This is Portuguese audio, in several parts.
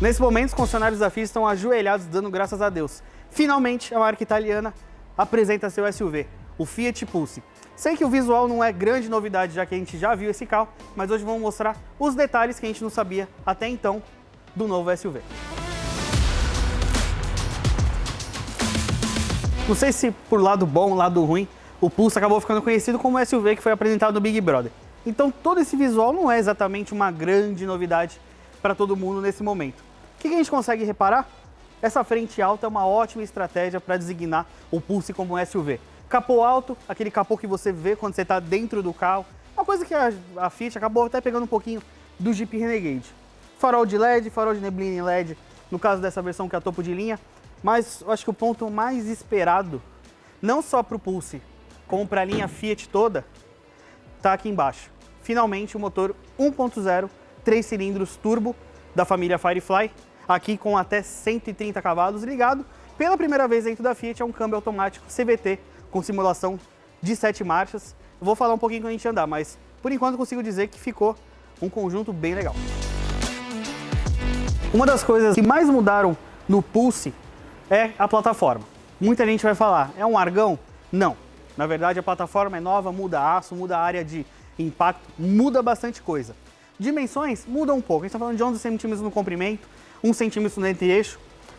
Nesse momento, os concessionários da Fiat estão ajoelhados dando graças a Deus. Finalmente, a marca italiana apresenta seu SUV, o Fiat Pulse. Sei que o visual não é grande novidade, já que a gente já viu esse carro, mas hoje vamos mostrar os detalhes que a gente não sabia até então do novo SUV. Não sei se por lado bom ou lado ruim, o Pulse acabou ficando conhecido como o SUV que foi apresentado no Big Brother. Então todo esse visual não é exatamente uma grande novidade para todo mundo nesse momento. O que a gente consegue reparar? Essa frente alta é uma ótima estratégia para designar o Pulse como um SUV. Capô alto, aquele capô que você vê quando você está dentro do carro. Uma coisa que a Fiat acabou até pegando um pouquinho do Jeep Renegade. Farol de LED, farol de neblina em LED, no caso dessa versão que é a topo de linha. Mas eu acho que o ponto mais esperado, não só para o Pulse, como para a linha Fiat toda, está aqui embaixo. Finalmente o motor 1.0, 3 cilindros turbo da família Firefly, aqui com até 130 cavalos ligado. Pela primeira vez dentro da Fiat é um câmbio automático CVT com simulação de 7 marchas. Eu vou falar um pouquinho quando a gente andar, mas por enquanto consigo dizer que ficou um conjunto bem legal. Uma das coisas que mais mudaram no Pulse é a plataforma. Muita gente vai falar, é um argão? Não. Na verdade, a plataforma é nova, muda aço, muda a área de impacto, muda bastante coisa. Dimensões mudam um pouco. A gente está falando de 11 centímetros no comprimento, 1 centímetro no entre-eixo.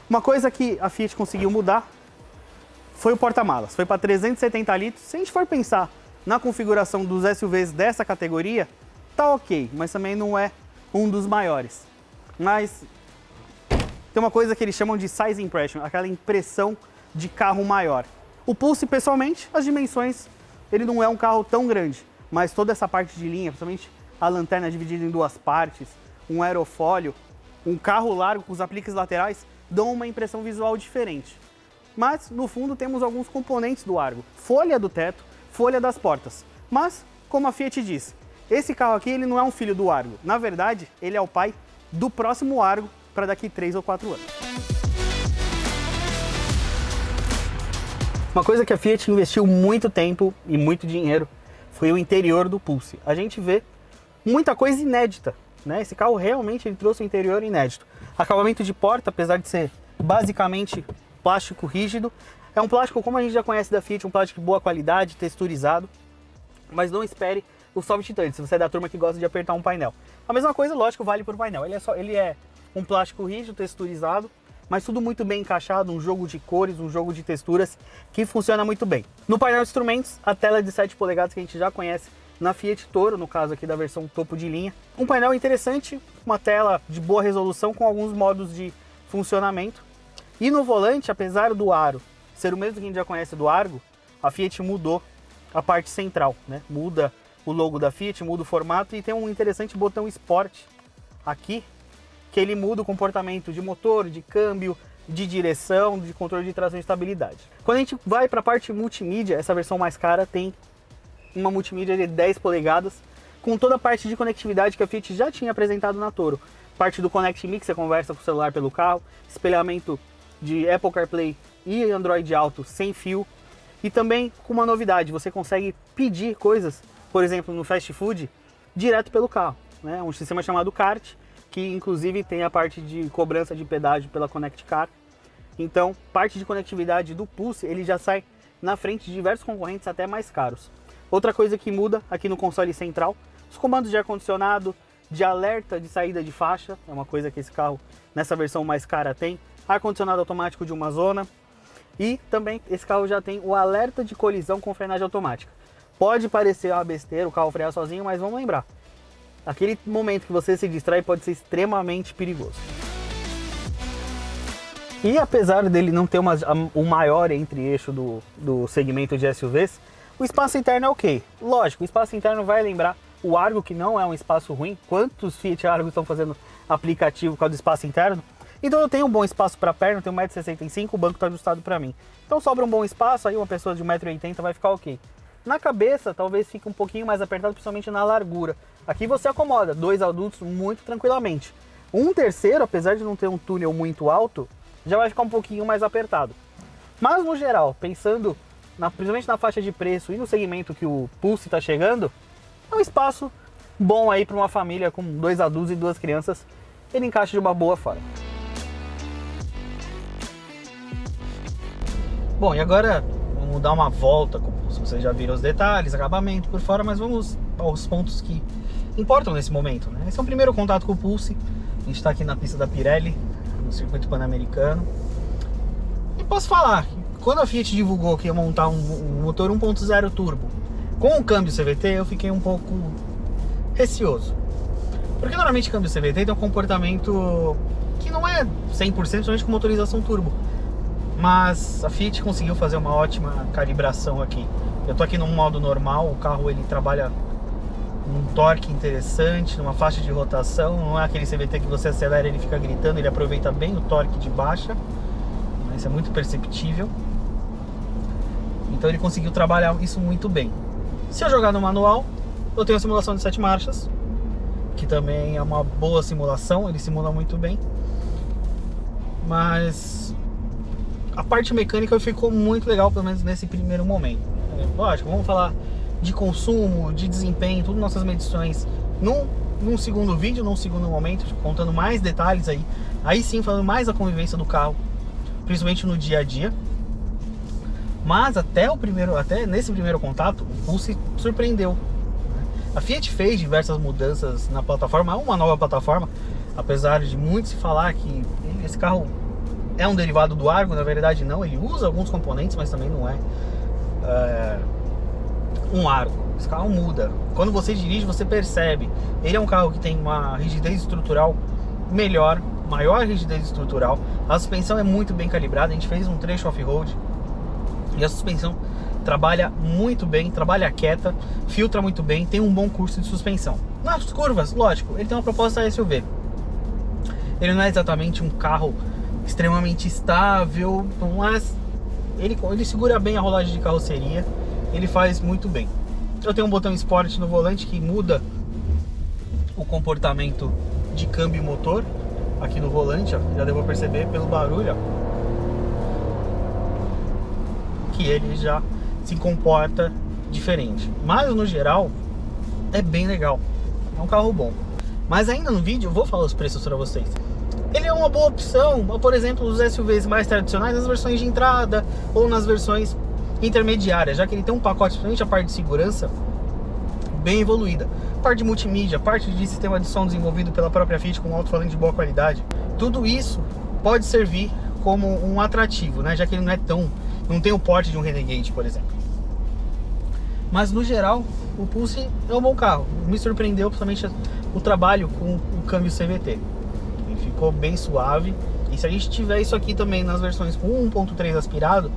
Uma coisa que a Fiat conseguiu mudar foi o porta-malas. Foi para 370 litros. Se a gente for pensar na configuração dos SUVs dessa categoria, tá ok, mas também não é um dos maiores. Mas tem uma coisa que eles chamam de size impression, aquela impressão de carro maior. O Pulse, pessoalmente, as dimensões, ele não é um carro tão grande, mas toda essa parte de linha, principalmente a lanterna dividida em duas partes, um aerofólio, um carro largo com os apliques laterais, dão uma impressão visual diferente. Mas, no fundo, temos alguns componentes do Argo. Folha do teto, folha das portas. Mas, como a Fiat disse, esse carro aqui ele não é um filho do Argo. Na verdade, ele é o pai do próximo Argo para daqui 3 ou 4 anos. Uma coisa que a Fiat investiu muito tempo e muito dinheiro foi o interior do Pulse. A gente vê muita coisa inédita, né? Esse carro realmente ele trouxe um interior inédito. Acabamento de porta, apesar de ser basicamente plástico rígido, é um plástico como a gente já conhece da Fiat, um plástico de boa qualidade, texturizado, mas não espere o soft touch, se você é da turma que gosta de apertar um painel. A mesma coisa, lógico, vale para o painel. Ele é um plástico rígido, texturizado, mas tudo muito bem encaixado, um jogo de cores, um jogo de texturas que funciona muito bem. No painel de instrumentos, a tela de 7 polegadas que a gente já conhece na Fiat Toro, no caso aqui da versão topo de linha. Um painel interessante, uma tela de boa resolução com alguns modos de funcionamento. E no volante, apesar do aro ser o mesmo que a gente já conhece do Argo, a Fiat mudou a parte central, né? Muda o logo da Fiat, muda o formato e tem um interessante botão Sport aqui, que ele muda o comportamento de motor, de câmbio, de direção, de controle de tração e estabilidade. Quando a gente vai para a parte multimídia, essa versão mais cara tem uma multimídia de 10 polegadas, com toda a parte de conectividade que a Fiat já tinha apresentado na Toro. Parte do Connect Me, que você conversa com o celular pelo carro, espelhamento de Apple CarPlay e Android Auto sem fio, e também com uma novidade, você consegue pedir coisas, por exemplo, no fast food, direto pelo carro, né? Um sistema chamado Cart, que inclusive tem a parte de cobrança de pedágio pela Connect Car. Então, parte de conectividade do Pulse, ele já sai na frente de diversos concorrentes até mais caros. Outra coisa que muda aqui no console central, os comandos de ar-condicionado, de alerta de saída de faixa, é uma coisa que esse carro, nessa versão mais cara, tem. Ar-condicionado automático de uma zona. E também esse carro já tem o alerta de colisão com frenagem automática. Pode parecer uma besteira o carro frear sozinho, mas vamos lembrar. Aquele momento que você se distrai pode ser extremamente perigoso. E apesar dele não ter o maior entre-eixo do segmento de SUVs, o espaço interno é ok. Lógico, o espaço interno vai lembrar o Argo, que não é um espaço ruim. Quantos Fiat Argo estão fazendo aplicativo por causa do espaço interno? Então eu tenho um bom espaço para a perna, eu tenho 1,65 m, o banco está ajustado para mim. Então sobra um bom espaço, aí uma pessoa de 1,80 m vai ficar ok. Na cabeça, talvez fique um pouquinho mais apertado, principalmente na largura. Aqui você acomoda 2 adultos muito tranquilamente. Um terceiro, apesar de não ter um túnel muito alto, já vai ficar um pouquinho mais apertado. Mas no geral, pensando principalmente na faixa de preço e no segmento que o Pulse está chegando, é um espaço bom aí para uma família com 2 adultos e 2 crianças, ele encaixa de uma boa forma. Bom, e agora vamos dar uma volta, como vocês já viram os detalhes, acabamento por fora, mas vamos aos pontos que importam nesse momento, né? Esse é o primeiro contato com o Pulse. A gente está aqui na pista da Pirelli, no circuito pan-americano. E posso falar, quando a Fiat divulgou que ia montar um motor 1.0 turbo com o câmbio CVT, eu fiquei um pouco receoso. Porque normalmente o câmbio CVT tem um comportamento que não é 100%, principalmente com motorização turbo. Mas a Fiat conseguiu fazer uma ótima calibração aqui. Eu tô aqui no modo normal, o carro ele trabalha um torque interessante, numa faixa de rotação, não é aquele CVT que você acelera e ele fica gritando, ele aproveita bem o torque de baixa, isso é muito perceptível. Então ele conseguiu trabalhar isso muito bem. Se eu jogar no manual, eu tenho a simulação de 7 marchas, que também é uma boa simulação, ele simula muito bem. Mas a parte mecânica ficou muito legal, pelo menos nesse primeiro momento. Lógico, vamos falar de consumo, de desempenho, tudo nossas medições num segundo vídeo, num segundo momento, contando mais detalhes aí sim falando mais da convivência do carro, principalmente no dia a dia. Mas até nesse primeiro contato, o Pulse surpreendeu. A Fiat fez diversas mudanças na plataforma, uma nova plataforma, apesar de muito se falar que esse carro é um derivado do Argo, na verdade não, ele usa alguns componentes, mas também não é um Argo. Esse carro muda. Quando você dirige, você percebe. Ele é um carro que tem uma rigidez estrutural melhor, maior rigidez estrutural. A suspensão é muito bem calibrada. A gente fez um trecho off-road e a suspensão trabalha muito bem, trabalha quieta, filtra muito bem, tem um bom curso de suspensão. Nas curvas, lógico, ele tem uma proposta SUV. Ele não é exatamente um carro extremamente estável, mas ele segura bem a rolagem de carroceria, ele faz muito bem. Eu tenho um botão Sport no volante que muda o comportamento de câmbio e motor aqui no volante, ó, já deu pra perceber pelo barulho, ó, que ele já se comporta diferente. Mas no geral é bem legal, é um carro bom. Mas ainda no vídeo eu vou falar os preços para vocês. Ele é uma boa opção, por exemplo, os SUVs mais tradicionais nas versões de entrada ou nas versões intermediárias, já que ele tem um pacote, principalmente a parte de segurança, bem evoluída. Parte de multimídia, parte de sistema de som desenvolvido pela própria Fiat com um alto-falante de boa qualidade. Tudo isso pode servir como um atrativo, né? Já que ele não tem o porte de um Renegade, por exemplo. Mas no geral, o Pulse é um bom carro. Me surpreendeu principalmente o trabalho com o câmbio CVT. Ele ficou bem suave. E se a gente tiver isso aqui também nas versões com 1.3 aspirado,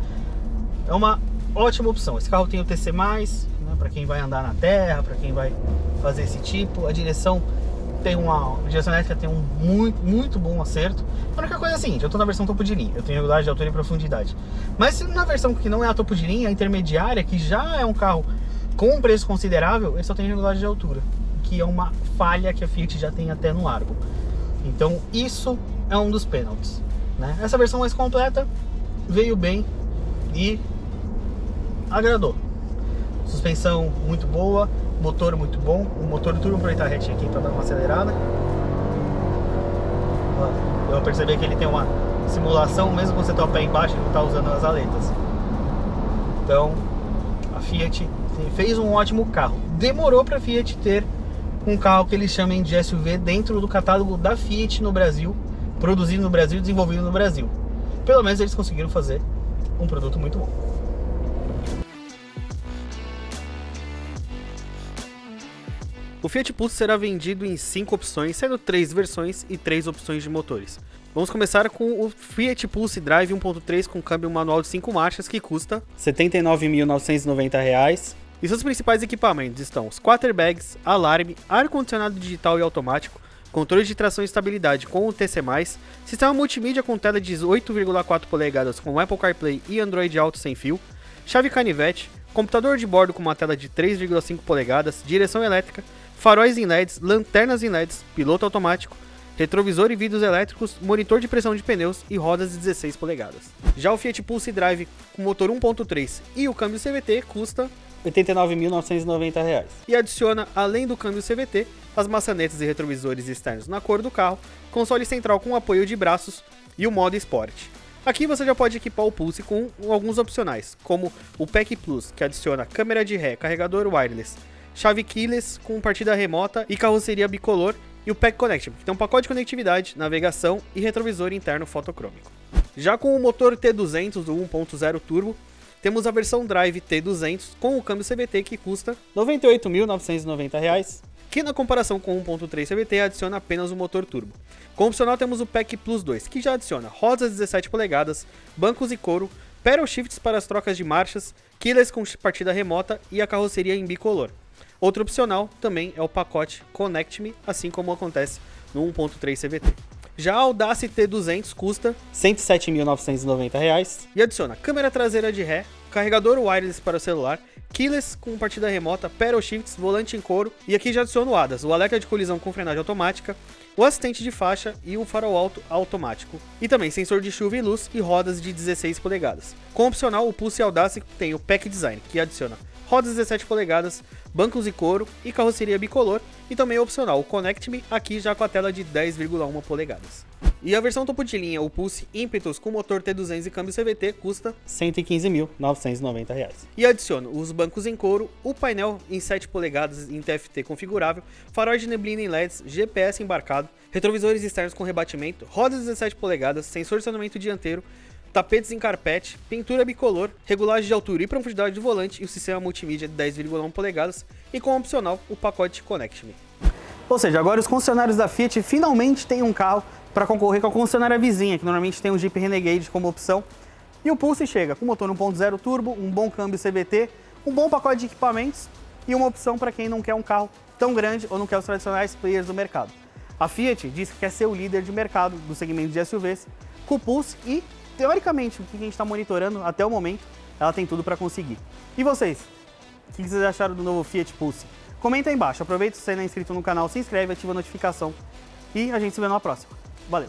é uma ótima opção. Esse carro tem o TC+, né, para quem vai andar na terra, para quem vai fazer esse tipo. A direção elétrica tem um muito bom acerto. A única coisa é a seguinte, eu estou na versão topo de linha, eu tenho regularidade de altura e profundidade. Mas na versão que não é a topo de linha, a intermediária, que já é um carro com um preço considerável, ele só tem regularidade de altura, que é uma falha que a Fiat já tem até no Argo. Então isso é um dos pênaltis, né? Essa versão mais completa veio bem e agradou. Suspensão muito boa, motor muito bom. O motor turbo, vou aproveitar a retinha aqui para dar uma acelerada. Eu percebi que ele tem uma simulação, mesmo quando você está o pé embaixo, ele não está usando as aletas. Então a Fiat fez um ótimo carro. Demorou para a Fiat ter um carro que eles chamem de SUV dentro do catálogo da Fiat no Brasil, produzido no Brasil, desenvolvido no Brasil. Pelo menos eles conseguiram fazer um produto muito bom. O Fiat Pulse será vendido em 5 opções, sendo 3 versões e 3 opções de motores. Vamos começar com o Fiat Pulse Drive 1.3 com câmbio manual de 5 marchas, que custa R$ 79.990. E seus principais equipamentos estão os quarterbags, alarme, ar-condicionado digital e automático, controle de tração e estabilidade com o TC+, sistema multimídia com tela de 8,4 polegadas com Apple CarPlay e Android Auto sem fio, chave canivete, computador de bordo com uma tela de 3,5 polegadas, direção elétrica, faróis em LEDs, lanternas em LEDs, piloto automático, retrovisor e vidros elétricos, monitor de pressão de pneus e rodas de 16 polegadas. Já o Fiat Pulse Drive com motor 1.3 e o câmbio CVT custa R$ 89.990 e adiciona, além do câmbio CVT, as maçanetas e retrovisores externos na cor do carro, console central com apoio de braços e o modo Sport. Aqui você já pode equipar o Pulse com alguns opcionais, como o Pack Plus, que adiciona câmera de ré, carregador wireless, chave keyless com partida remota e carroceria bicolor, e o Pack Connect, que tem um pacote de conectividade, navegação e retrovisor interno fotocrômico. Já com o motor T200 do 1.0 turbo, temos a versão Drive T200 com o câmbio CVT que custa R$ 98.990, que na comparação com o 1.3 CVT adiciona apenas o motor turbo. Como opcional temos o Pack Plus 2, que já adiciona rodas 17 polegadas, bancos e couro, pedal shifts para as trocas de marchas, keyless com partida remota e a carroceria em bicolor. Outro opcional também é o pacote Connect Me, assim como acontece no 1.3 CVT. Já a Audace T200 custa R$ 107.990 e adiciona câmera traseira de ré, carregador wireless para o celular, keyless com partida remota, pedal shifts, volante em couro e aqui já adiciona o ADAS, o alerta de colisão com frenagem automática, o assistente de faixa e o farol alto automático. E também sensor de chuva e luz e rodas de 16 polegadas. Com opcional, o Pulse Audace tem o Pack Design, que adiciona rodas 17 polegadas, bancos e couro e carroceria bicolor, e também é opcional o Connect Me, aqui já com a tela de 10,1 polegadas. E a versão topo de linha, o Pulse Impetus com motor T200 e câmbio CVT, custa R$ 115.990. E adiciona os bancos em couro, o painel em 7 polegadas em TFT configurável, faróis de neblina em LEDs, GPS embarcado, retrovisores externos com rebatimento, rodas 17 polegadas, sensor de estacionamento dianteiro, tapetes em carpete, pintura bicolor, regulagem de altura e profundidade do volante e o sistema multimídia de 10,1 polegadas e com opcional o pacote Connect Me. Ou seja, agora os concessionários da Fiat finalmente têm um carro para concorrer com a concessionária vizinha, que normalmente tem o Jeep Renegade como opção. E o Pulse chega com motor 1.0 turbo, um bom câmbio CVT, um bom pacote de equipamentos e uma opção para quem não quer um carro tão grande ou não quer os tradicionais players do mercado. A Fiat diz que quer ser o líder de mercado do segmento de SUVs com o Pulse e, teoricamente, o que a gente está monitorando até o momento, ela tem tudo para conseguir. E vocês? O que vocês acharam do novo Fiat Pulse? Comenta aí embaixo, aproveita se você não é inscrito no canal, se inscreve, ativa a notificação e a gente se vê numa próxima. Valeu!